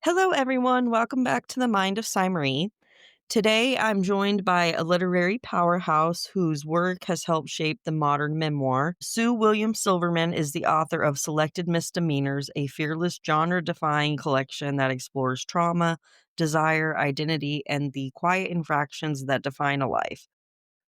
Hello, everyone. Welcome back to the Mind of Marie. Today, I'm joined by a literary powerhouse whose work has helped shape the modern memoir. Sue William Silverman is the author of Selected Misdemeanors, a fearless genre defying collection that explores trauma, desire, identity, and the quiet infractions that define a life.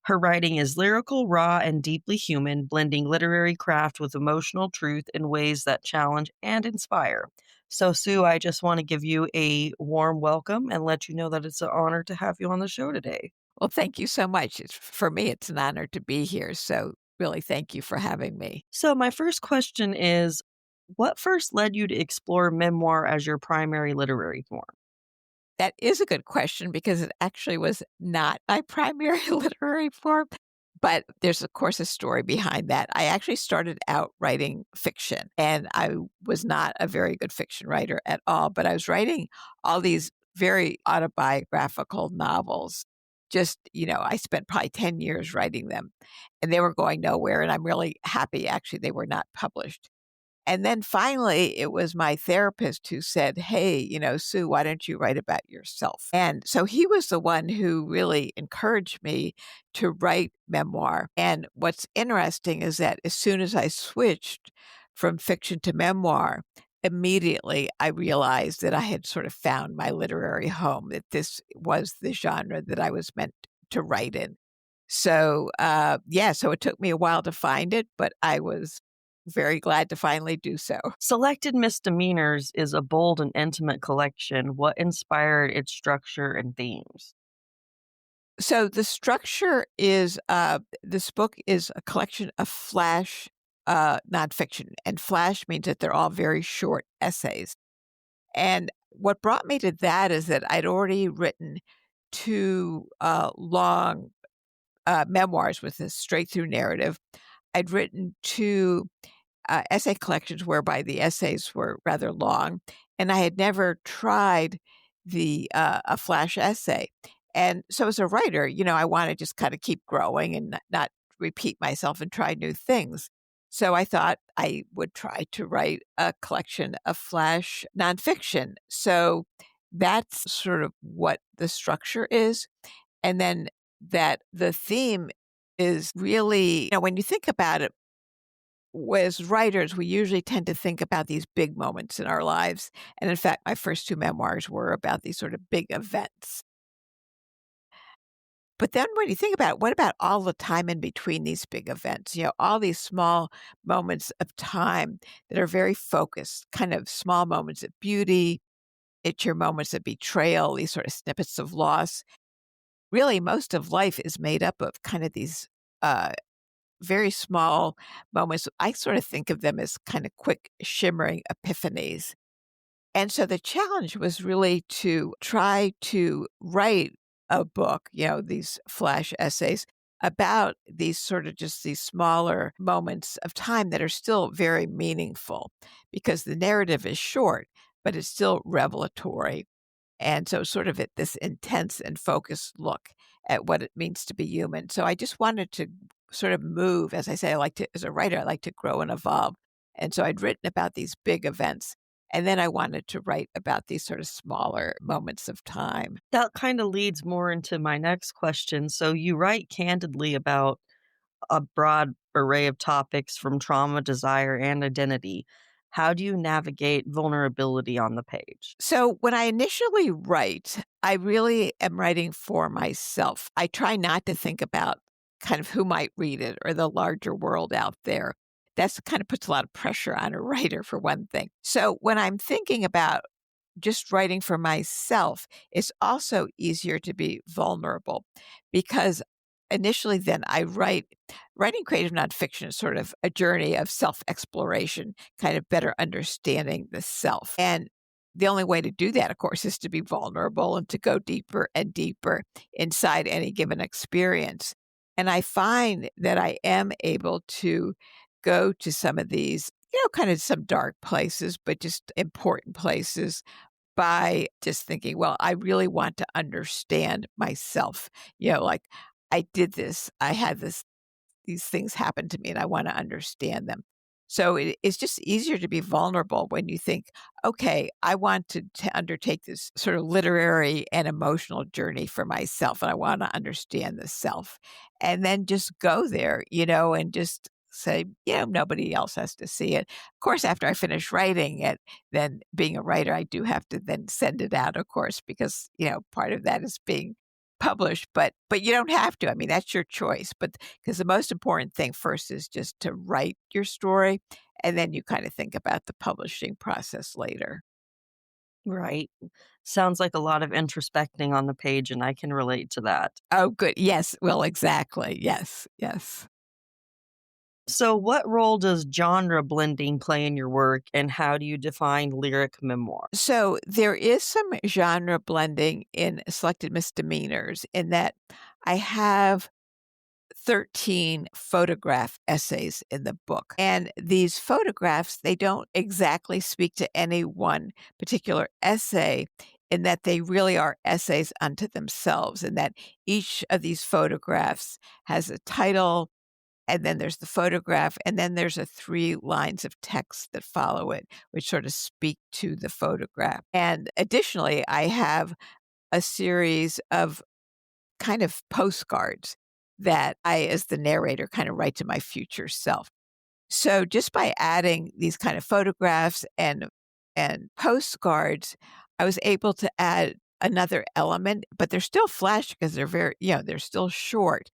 Her writing is lyrical, raw, and deeply human, blending literary craft with emotional truth in ways that challenge and inspire. So, Sue, I just want to give you a warm welcome and let you know that it's an honor to have you on the show today. Well, thank you so much. For me, it's an honor to be here. So, really, thank you for having me. So, my first question is, what first led you to explore memoir as your primary literary form? That is a good question because it actually was not my primary literary form. But there's, of course, a story behind that. I actually started out writing fiction, and I was not a very good fiction writer at all. But I was writing all these very autobiographical novels. I spent probably 10 years writing them, and they were going nowhere. And I'm really happy, actually, they were not published. And then finally, it was my therapist who said, "Hey, Sue, why don't you write about yourself?" And so he was the one who really encouraged me to write memoir. And what's interesting is that as soon as I switched from fiction to memoir, immediately I realized that I had sort of found my literary home, that this was the genre that I was meant to write in. So it took me a while to find it, but I was very glad to finally do so. Selected Misdemeanors is a bold and intimate collection. What inspired its structure and themes? So the structure is this book is a collection of flash nonfiction, and flash means that they're all very short essays. And what brought me to that is that I'd already written two long memoirs with a straight through narrative. I'd written two essay collections whereby the essays were rather long, and I had never tried a flash essay. And so as a writer, I want to just kind of keep growing and not repeat myself and try new things. So I thought I would try to write a collection of flash nonfiction. So that's sort of what the structure is. And then that the theme is really, when you think about it, as writers, we usually tend to think about these big moments in our lives. And in fact, my first two memoirs were about these sort of big events. But then when you think about it, what about all the time in between these big events? All these small moments of time that are very focused, kind of small moments of beauty. It's your moments of betrayal, these sort of snippets of loss. Really, most of life is made up of kind of these uh, very small moments. I sort of think of them as kind of quick, shimmering epiphanies. And so the challenge was really to try to write a book, these flash essays about these sort of just these smaller moments of time that are still very meaningful because the narrative is short, but it's still revelatory. And so, sort of at this intense and focused look at what it means to be human. So, I just wanted to sort of move. As I say, as a writer, I like to grow and evolve. And so, I'd written about these big events. And then I wanted to write about these sort of smaller moments of time. That kind of leads more into my next question. So, you write candidly about a broad array of topics from trauma, desire, and identity. How do you navigate vulnerability on the page? So, when I initially write, I really am writing for myself. I try not to think about kind of who might read it or the larger world out there. That's kind of puts a lot of pressure on a writer, for one thing. So, when I'm thinking about just writing for myself, it's also easier to be vulnerable because initially then writing creative nonfiction is sort of a journey of self-exploration, kind of better understanding the self. And the only way to do that, of course, is to be vulnerable and to go deeper and deeper inside any given experience. And I find that I am able to go to some of these, kind of some dark places, but just important places by just thinking, well, I really want to understand myself. Like I did this, I had these things happen to me and I want to understand them. So it's just easier to be vulnerable when you think, okay, I want to undertake this sort of literary and emotional journey for myself, and I want to understand the self. And then just go there, and just say, nobody else has to see it. Of course, after I finish writing it, then being a writer, I do have to then send it out, of course, because, part of that is being published, but you don't have to. I mean, that's your choice. But because the most important thing first is just to write your story, and then you kind of think about the publishing process later. Right. Sounds like a lot of introspecting on the page, and I can relate to that. Oh, good. Yes. Well, exactly. Yes. Yes. So, what role does genre blending play in your work, and how do you define lyric memoir? So there is some genre blending in selected misdemeanors in that I have 13 photograph essays in the book. And these photographs, they don't exactly speak to any one particular essay in that they really are essays unto themselves, and that each of these photographs has a title, and then there's the photograph, and then there's a 3 lines of text that follow it, which sort of speak to the photograph. And additionally, I have a series of kind of postcards that I, as the narrator, kind of write to my future self. So just by adding these kind of photographs and postcards, I was able to add another element, but they're still flash because they're very, they're still short.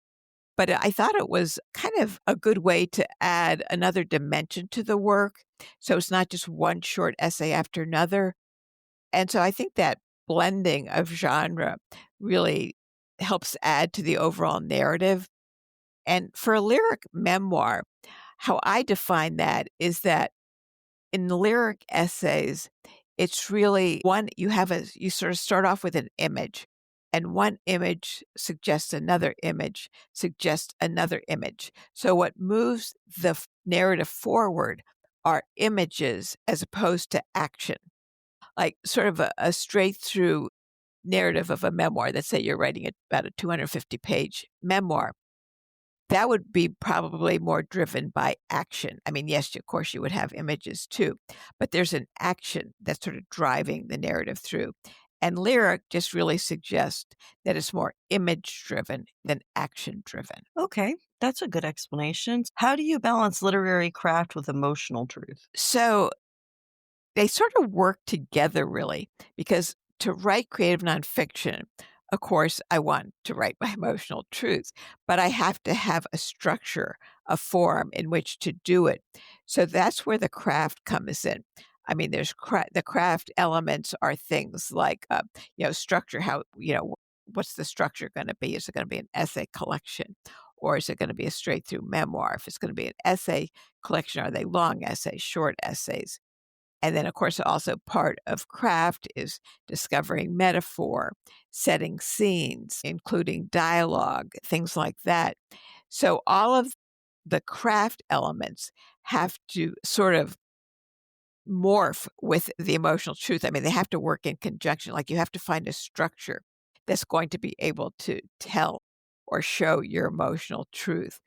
But I thought it was kind of a good way to add another dimension to the work. So it's not just one short essay after another. And so I think that blending of genre really helps add to the overall narrative. And for a lyric memoir, how I define that is that in the lyric essays, it's really one, you sort of start off with an image, and one image suggests another image, suggests another image. So what moves the narrative forward are images as opposed to action, like sort of a straight through narrative of a memoir. Let's say you're writing about a 250-page memoir. That would be probably more driven by action. I mean, yes, of course, you would have images too, but there's an action that's sort of driving the narrative through. And lyric just really suggests that it's more image driven than action driven. Okay, that's a good explanation. How do you balance literary craft with emotional truth? So they sort of work together really, because to write creative nonfiction, of course, I want to write my emotional truths, but I have to have a structure, a form in which to do it. So that's where the craft comes in. I mean, the craft elements are things like, structure. What's the structure going to be? Is it going to be an essay collection, or is it going to be a straight through memoir? If it's going to be an essay collection, are they long essays, short essays? And then, of course, also part of craft is discovering metaphor, setting scenes, including dialogue, things like that. So, all of the craft elements have to sort of morph with the emotional truth. I mean, they have to work in conjunction. Like, you have to find a structure that's going to be able to tell or show your emotional truth.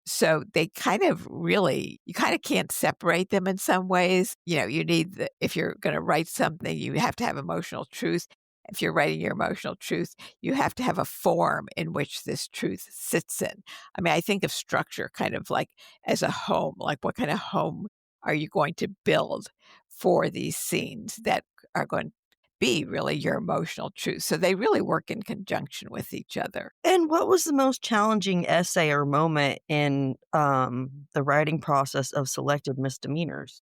So they kind of really you kinda can't separate them in some ways. You need if you're gonna write something, you have to have emotional truth. If you're writing your emotional truth, you have to have a form in which this truth sits in. I mean, I think of structure kind of like as a home, like what kind of home are you going to build for these scenes that are going to be really your emotional truth. So they really work in conjunction with each other. And what was the most challenging essay or moment in the writing process of Selective Misdemeanors?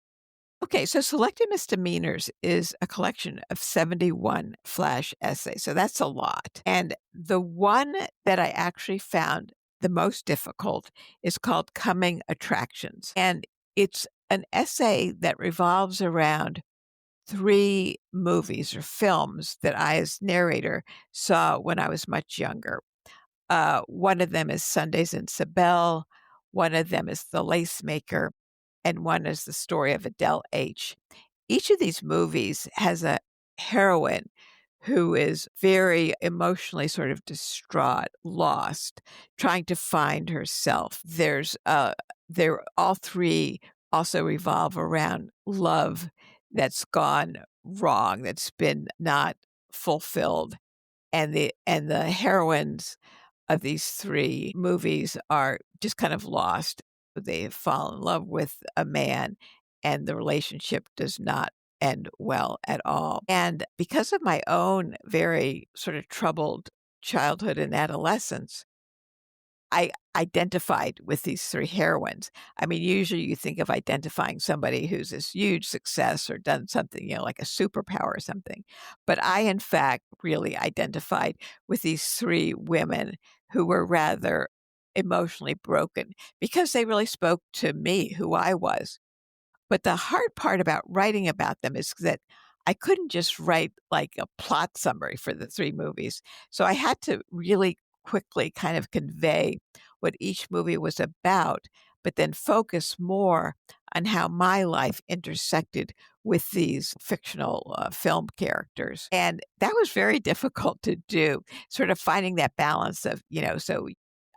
Okay, so Selected Misdemeanors is a collection of 71 flash essays. So that's a lot. And the one that I actually found the most difficult is called Coming Attractions. And it's an essay that revolves around 3 movies or films that I, as narrator, saw when I was much younger. One of them is Sundays in Sibel, one of them is The Lace Maker, and one is The Story of Adele H. Each of these movies has a heroine who is very emotionally sort of distraught, lost, trying to find herself. They're all 3 also revolve around love that's gone wrong, that's been not fulfilled, and the heroines of these 3 movies are just kind of lost. They fall in love with a man, and the relationship does not end well at all. And because of my own very sort of troubled childhood and adolescence, I identified with these 3 heroines. I mean, usually you think of identifying somebody who's this huge success or done something, like a superpower or something. But I, in fact, really identified with these 3 women who were rather emotionally broken because they really spoke to me, who I was. But the hard part about writing about them is that I couldn't just write like a plot summary for the 3 movies. So I had to really quickly kind of convey what each movie was about, but then focus more on how my life intersected with these fictional film characters. And that was very difficult to do, sort of finding that balance of, so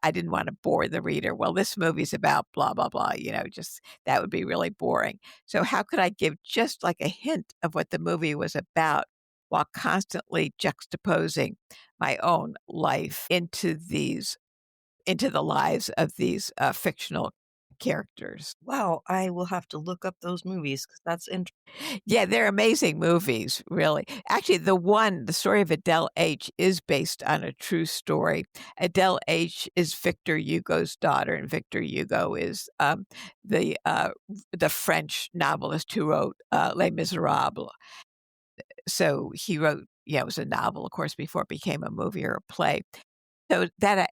I didn't want to bore the reader. Well, this movie's about blah, blah, blah, just that would be really boring. So how could I give just like a hint of what the movie was about while constantly juxtaposing my own life into the lives of these, fictional characters? Wow, I will have to look up those movies because that's Yeah, they're amazing movies, really. Actually, the story of Adele H is based on a true story. Adele H is Victor Hugo's daughter, and Victor Hugo is, the French novelist who wrote, Les Miserables. So he wrote, yeah, it was a novel, of course, before it became a movie or a play. So that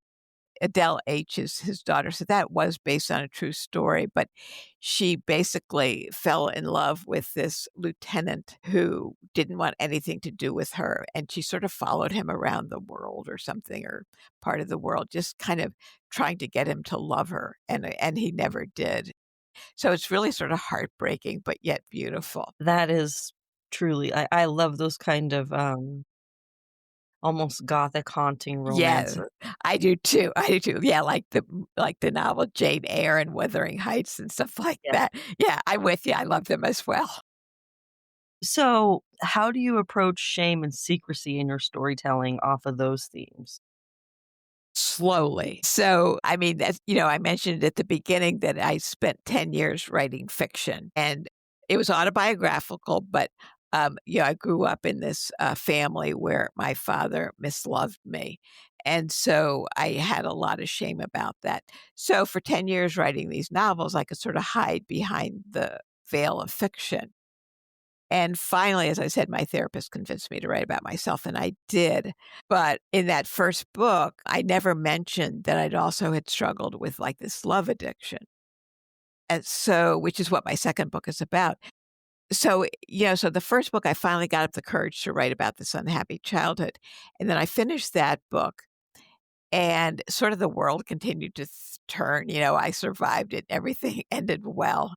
Adele H is his daughter, so that was based on a true story, but she basically fell in love with this lieutenant who didn't want anything to do with her, and she sort of followed him around the world or something, or part of the world, just kind of trying to get him to love her, and he never did. So it's really sort of heartbreaking, but yet beautiful. that is truly I love those kind of, almost gothic haunting Yes, romances. I do too, I do too. Yeah, like the novel Jane Eyre and Wuthering Heights and stuff like Yeah. that. Yeah, I'm with you, I love them as well. So, how do you approach shame and secrecy in your storytelling off of those themes? Slowly. So, I mean, I mentioned at the beginning that I spent 10 years writing fiction, and it was autobiographical, but, I grew up in this, family where my father misloved me, and so I had a lot of shame about that. So, for 10 years writing these novels, I could sort of hide behind the veil of fiction. And finally, as I said, my therapist convinced me to write about myself, and I did. But in that first book, I never mentioned that I'd also had struggled with like this love addiction. And so, which is what my second book is about. So, so the first book, I finally got up the courage to write about this unhappy childhood. And then I finished that book, and sort of the world continued to turn. I survived it, everything ended well.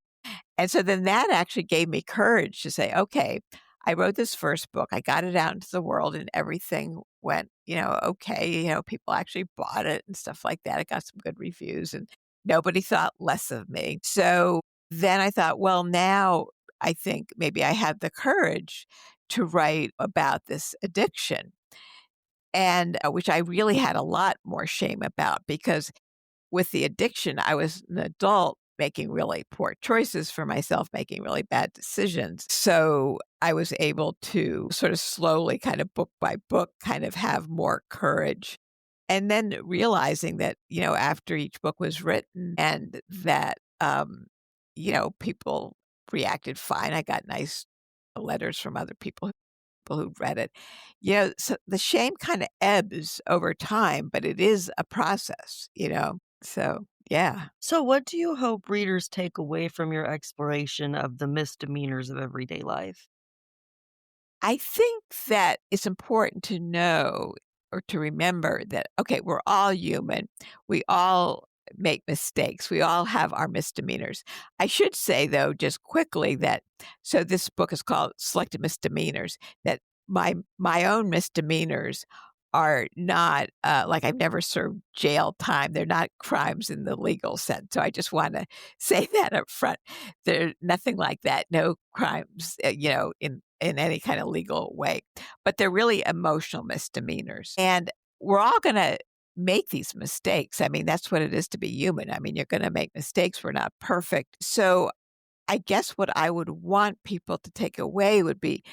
And so then that actually gave me courage to say, okay, I wrote this first book. I got it out into the world and everything went, okay. People actually bought it and stuff like that. It got some good reviews and nobody thought less of me. So then I thought, well, now I think maybe I have the courage to write about this addiction. And which I really had a lot more shame about because with the addiction, I was an adult making really poor choices for myself, making really bad decisions. So I was able to sort of slowly, kind of book by book, kind of have more courage. And then realizing that, after each book was written and that, people reacted fine. I got nice letters from other people who read it. So the shame kind of ebbs over time, but it is a process. So, yeah. So, what do you hope readers take away from your exploration of the misdemeanors of everyday life? I think that it's important to know or to remember that, okay, we're all human. We all make mistakes. We all have our misdemeanors. I should say, though, just quickly that so this book is called Selected Misdemeanors, that my own misdemeanors are not, like, I've never served jail time. They're not crimes in the legal sense, so I just wanna say that up front. There's nothing like that, no crimes, in any kinda legal way, but they're really emotional misdemeanors, and we're all gonna make these mistakes. I mean, that's what it is to be human. I mean, you're gonna make mistakes, we're not perfect. So, I guess what I would want people to take away would be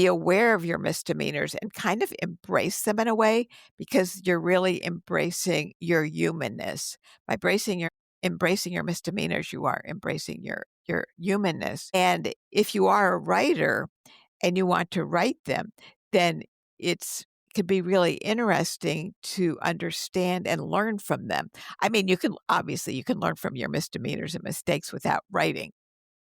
aware of your misdemeanors and kind of embrace them in a way because you're really embracing your humanness. By embracing your misdemeanors, you are embracing your humanness. And if you are a writer and you want to write them, then it's could be really interesting to understand and learn from them. I mean, you can learn from your misdemeanors and mistakes without writing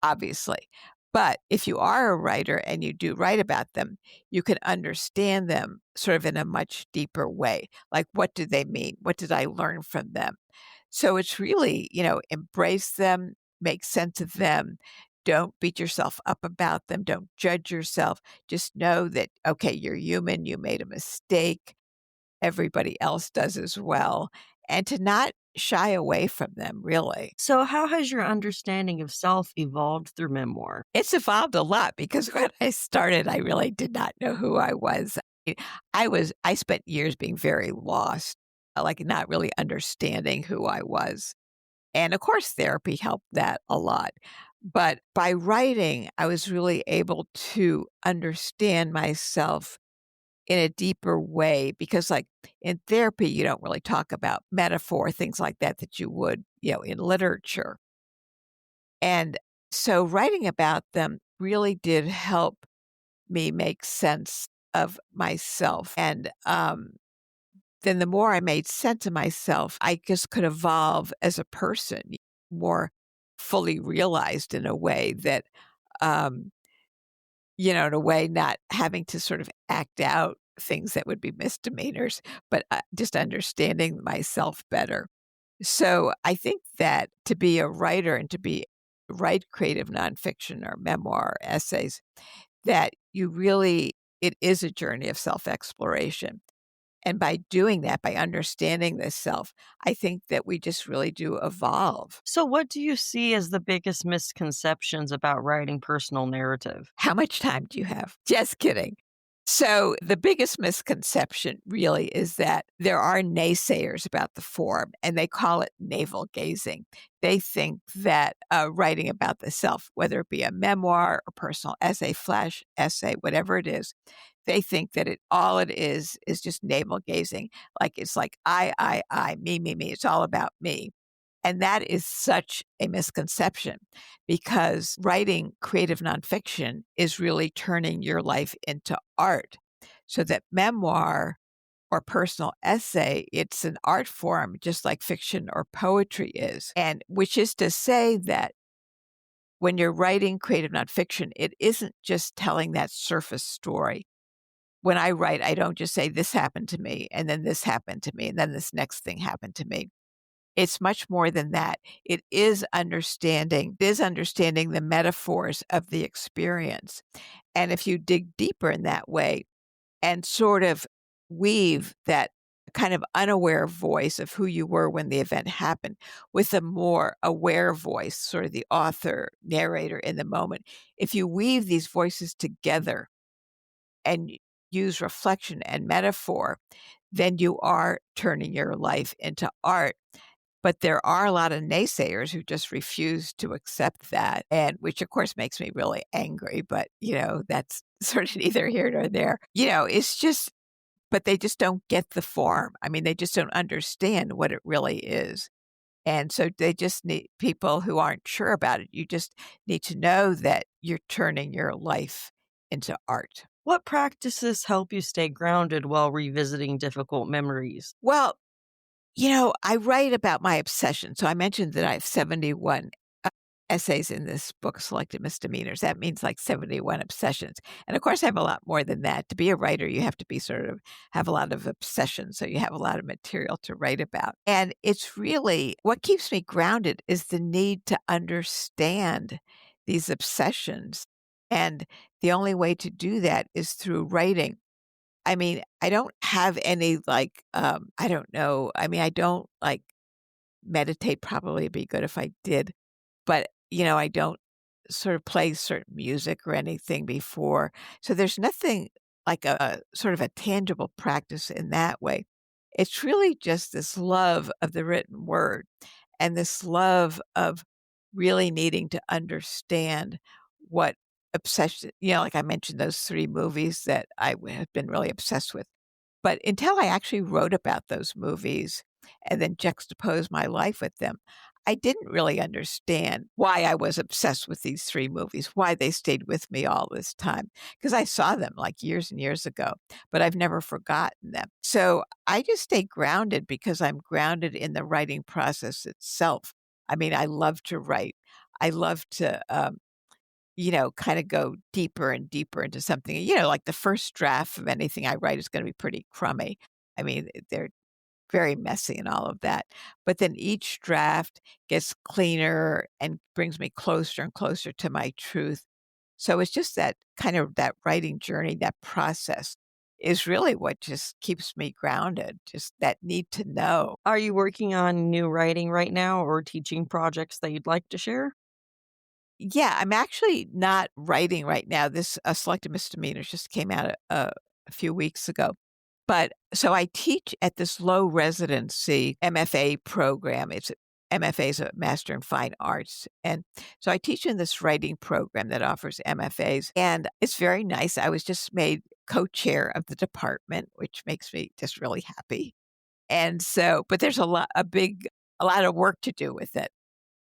obviously. But if you are a writer and you do write about them, you can understand them sort of in a much deeper way. Like, what do they mean? What did I learn from them? So it's really, embrace them, make sense of them. Don't beat yourself up about them. Don't judge yourself. Just know that, okay, you're human. You made a mistake. Everybody else does as well. And to not shy away from them, really. So, how has your understanding of self evolved through memoir? It's evolved a lot because when I started, I really did not know who I was. I spent years being very lost, like not really understanding who I was. And of course, therapy helped that a lot. But by writing, I was really able to understand myself in a deeper way because, like in therapy, you don't really talk about metaphor, things like that you would, in literature. And so writing about them really did help me make sense of myself. And then the more I made sense of myself, I just could evolve as a person, more fully realized in a way that, um, in a way, not having to sort of act out things that would be misdemeanors, but just understanding myself better. So I think that to be a writer and to write creative nonfiction or memoir essays, that it is a journey of self-exploration. And by doing that, by understanding this self, I think that we just really do evolve. So, what do you see as the biggest misconceptions about writing personal narrative? How much time do you have? Just kidding. So, the biggest misconception really is that there are naysayers about the form, and they call it navel gazing. They think that writing about the self, whether it be a memoir or personal essay, flash essay, whatever it is, they think that all it is just navel gazing. Like it's like I, me. It's all about me. And that is such a misconception because writing creative nonfiction is really turning your life into art. So that memoir or personal essay, it's an art form just like fiction or poetry is. And which is to say that when you're writing creative nonfiction, it isn't just telling that surface story. When I write, I don't just say this happened to me and then this happened to me and then this next thing happened to me. It's much more than that. It is understanding the metaphors of the experience. And if you dig deeper in that way and sort of weave that kind of unaware voice of who you were when the event happened with a more aware voice, sort of the author, narrator in the moment, if you weave these voices together and use reflection and metaphor, then you are turning your life into art. But there are a lot of naysayers who just refuse to accept that, and which of course makes me really angry, but, that's sort of neither here nor there. It's just but they just don't get the form. I mean, they just don't understand what it really is. And so they just need people who aren't sure about it. You just need to know that you're turning your life into art. What practices help you stay grounded while revisiting difficult memories? Well, I write about my obsession. So I mentioned that I have 71 essays in this book, Selected Misdemeanors. That means like 71 obsessions. And of course, I have a lot more than that. To be a writer, you have to be sort of have a lot of obsessions. So you have a lot of material to write about. And it's really what keeps me grounded is the need to understand these obsessions. And the only way to do that is through writing. I mean, I don't have any, like, I don't know. I mean, I don't, like, meditate. Probably it'd be good if I did, but, I don't sort of play certain music or anything before. So there's nothing like a sort of a tangible practice in that way. It's really just this love of the written word and this love of really needing to understand what obsession, like I mentioned those 3 movies that have been really obsessed with. But until I actually wrote about those movies and then juxtaposed my life with them, I didn't really understand why I was obsessed with these 3 movies, why they stayed with me all this time, because I saw them, like, years and years ago, but I've never forgotten them. So, I just stay grounded because I'm grounded in the writing process itself. I mean, I love to write. I love to, kinda go deeper and deeper into something. Like the first draft of anything I write is gonna be pretty crummy. I mean, they're very messy and all of that. But then each draft gets cleaner and brings me closer and closer to my truth. So it's just that kind of that writing journey, that process is really what just keeps me grounded, just that need to know. Are you working on new writing right now or teaching projects that you'd like to share? Yeah, I'm actually not writing right now. This Selected Misdemeanors just came out a few weeks ago. But so I teach at this low residency MFA program. MFA is a Master in Fine Arts. And so I teach in this writing program that offers MFAs, and it's very nice. I was just made co-chair of the department, which makes me just really happy. And so, but there's a lot of work to do with it.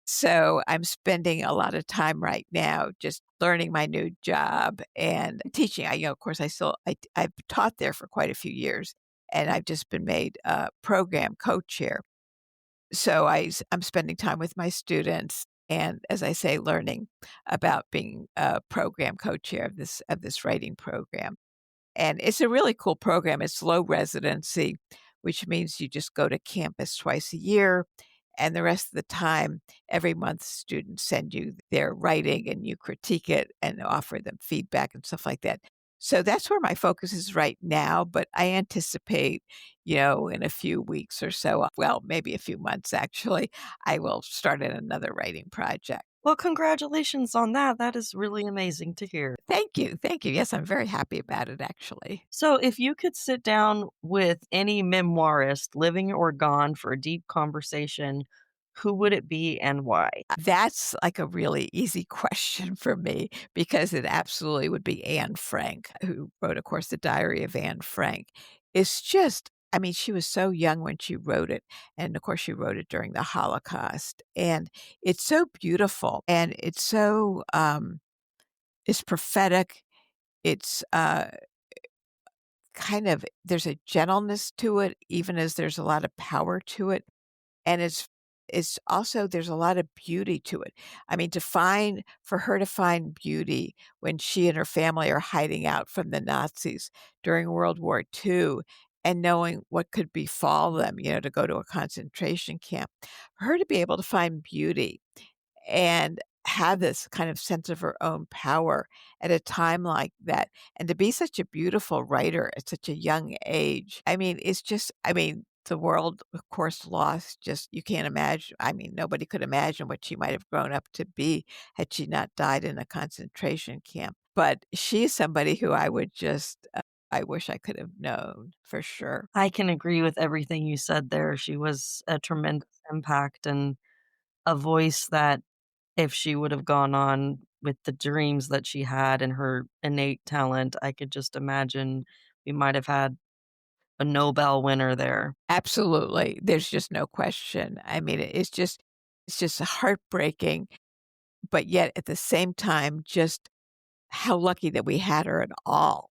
So I'm spending a lot of time right now just learning my new job and teaching. Of course, I've taught there for quite a few years, and I've just been made program co-chair. So I'm spending time with my students, and as I say, learning about being a program co-chair of this writing program. And it's a really cool program. It's low residency, which means you just go to campus twice a year. And the rest of the time, every month, students send you their writing and you critique it and offer them feedback and stuff like that. So that's where my focus is right now. But I anticipate, in a few weeks or so, well, maybe a few months actually, I will start in another writing project. Well, congratulations on that. That is really amazing to hear. Thank you. Thank you. Yes, I'm very happy about it, actually. So, if you could sit down with any memoirist, living or gone, for a deep conversation, who would it be and why? That's like a really easy question for me because it absolutely would be Anne Frank, who wrote, of course, The Diary of Anne Frank. It's just, I mean, she was so young when she wrote it. And of course, she wrote it during the Holocaust. And it's so beautiful and it's prophetic. It's kind of, there's a gentleness to it, even as there's a lot of power to it. And it's also there's a lot of beauty to it. I mean, for her to find beauty when she and her family are hiding out from the Nazis during World War II and knowing what could befall them, to go to a concentration camp. For her to be able to find beauty and have this kind of sense of her own power at a time like that, and to be such a beautiful writer at such a young age. I mean, it's just I mean, the world, of course, lost just you can't imagine. I mean, nobody could imagine what she might have grown up to be had she not died in a concentration camp. But she is somebody who I would just I wish I could have known for sure. I can agree with everything you said there. She was a tremendous impact and a voice that, if she would have gone on with the dreams that she had and her innate talent, I could just imagine we might have had a Nobel winner there. Absolutely. There's just no question. I mean, it's just heartbreaking, but yet at the same time, just how lucky that we had her at all.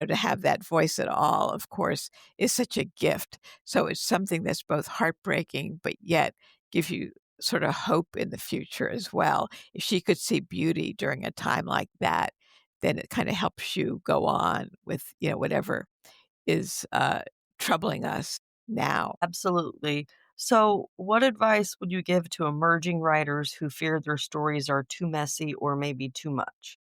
To have that voice at all, of course, is such a gift. So it's something that's both heartbreaking, but yet gives you sort of hope in the future as well. If she could see beauty during a time like that, then it kind of helps you go on with, whatever is troubling us now. Absolutely. So, what advice would you give to emerging writers who fear their stories are too messy or maybe too much?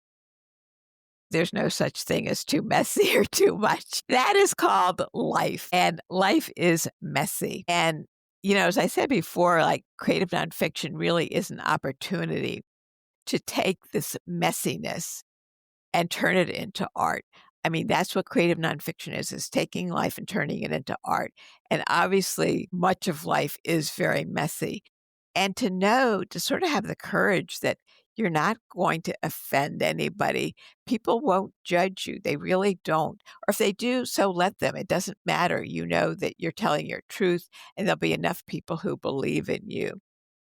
There's no such thing as too messy or too much. That is called life, and life is messy. And, as I said before, like creative nonfiction really is an opportunity to take this messiness and turn it into art. I mean, that's what creative nonfiction is taking life and turning it into art. And obviously, much of life is very messy. And to sort of have the courage that you're not going to offend anybody. People won't judge you. They really don't. Or if they do, so let them. It doesn't matter. You know that you're telling your truth, and there'll be enough people who believe in you.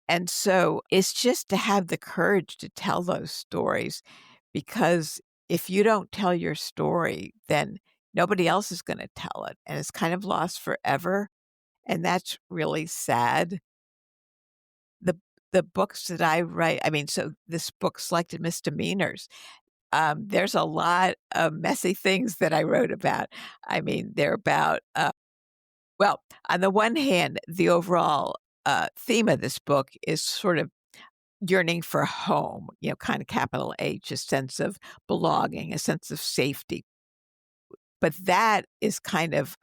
And so it's just to have the courage to tell those stories because if you don't tell your story, then nobody else is going to tell it. And it's kind of lost forever. And that's really sad. The the books that I write, I mean, so this book, Selected Misdemeanors, there's a lot of messy things that I wrote about. I mean, they're about, well, on the one hand, the overall theme of this book is sort of yearning for home, kind of capital H, a sense of belonging, a sense of safety. But that is kind of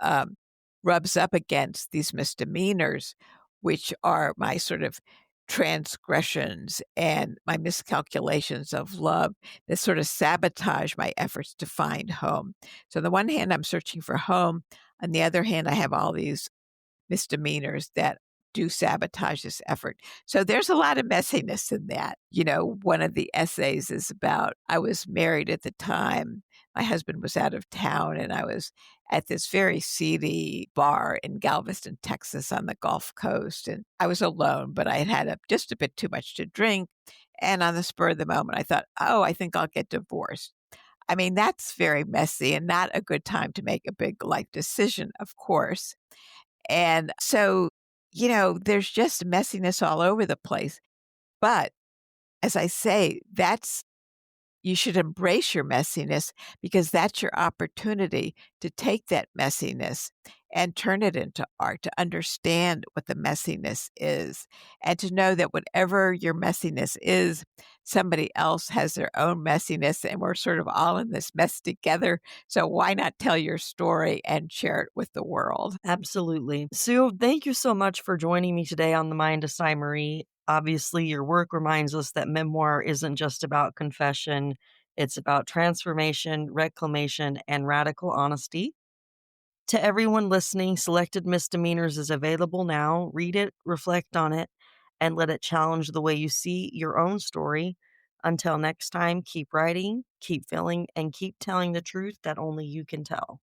rubs up against these misdemeanors, which are my sort of transgressions and my miscalculations of love that sort of sabotage my efforts to find home. So, on the one hand, I'm searching for home. On the other hand, I have all these misdemeanors that do sabotage this effort. So there's a lot of messiness in that. One of the essays is about I was married at the time. My husband was out of town, and I was at this very seedy bar in Galveston, Texas on the Gulf Coast. And I was alone, but I had had just a bit too much to drink. And on the spur of the moment, I thought, oh, I think I'll get divorced. I mean, that's very messy and not a good time to make a big life decision, of course. And so, there's just messiness all over the place. But as I say, you should embrace your messiness because that's your opportunity to take that messiness and turn it into art, to understand what the messiness is, and to know that whatever your messiness is, somebody else has their own messiness, and we're sort of all in this mess together. So why not tell your story and share it with the world? Absolutely. Sue, thank you so much for joining me today on The Mind of Cy Marie. Obviously, your work reminds us that memoir isn't just about confession, it's about transformation, reclamation, and radical honesty. To everyone listening, Selected Misdemeanors is available now. Read it, reflect on it, and let it challenge the way you see your own story. Until next time, keep writing, keep feeling, and keep telling the truth that only you can tell.